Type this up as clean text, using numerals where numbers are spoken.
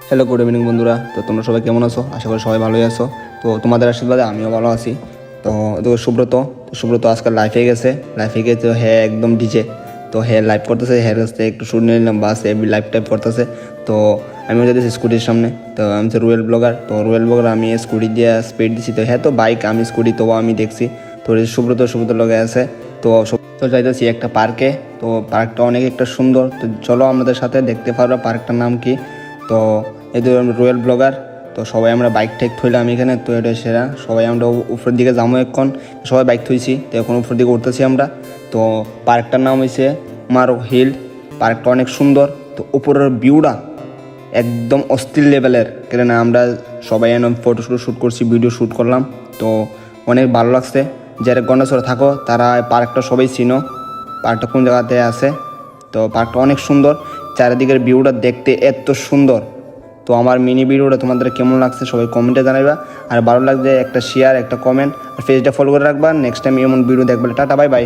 Hello good evening বন্ধুরা। তো তোমরা সবাই কেমন আছো? আশা করি সবাই ভালোই আছো। তো তোমাদের আশীর্বাদে আমিও ভালো আছি। তো দেখো সুব্রত আজকাল লাইফে গেছে। লাইফে গিয়ে তো হ্যাঁ একদম ডিজে। তো হ্যাঁ লাইভ করতেছে, হ্যাঁ কাছ থেকে একটু শুট নিয়ে নিলাম, বাস লাইভ টাইপ করতেছে। তো আমিও যেতেছি স্কুটির সামনে। তো আমি তো রুয়েল ব্লগার। তো রুয়েল ব্লগার আমি স্কুটি দিয়ে স্পিড দিছি। তো হ্যাঁ তো বাইক আমি স্কুটি তো আমি দেখছি। তো সুব্রত লগে আছে। তো যাইতেছি একটা পার্কে। তো পার্কটা অনেক একটা সুন্দর। তো চলো আমাদের সাথে দেখতে পারবো পার্কটার নাম কি। তো এই তো রয়্যাল ব্লগার। তো সবাই আমরা বাইক ঠেক থইলাম এখানে। তো এটা সেরা সবাই আমরা উপরের দিকে যাবো এখন। সবাই বাইক থইছি, তো এখন উপরের দিকে উঠতেছি আমরা। তো পার্কটার নাম হয়েছে মারক হিল। পার্কটা অনেক সুন্দর। তো উপরের ভিউটা একদম অস্থির লেভেলের, কেন আমরা সবাই এনে ফটো শ্যুট করছি, ভিডিও শ্যুট করলাম। তো অনেক ভালো লাগছে। যারা গণেশ্বরে থাকো তারা পার্কটা সবাই চিনো, পার্কটা কোন জায়গাতে আছে। তো পার্কটা অনেক সুন্দর, চারিদিকের ভিউটা দেখতে এত সুন্দর। তো আমার মিনি ভিডিওটা তোমাদের কেমন লাগছে সবাই কমেন্টে জানাইবা। আর ভালো লাগলে একটা শেয়ার, একটা কমেন্ট, আর পেজটা ফলো করে রাখবা। নেক্সট টাইম এমন ভিডিও দেখবে। Tata, bye bye.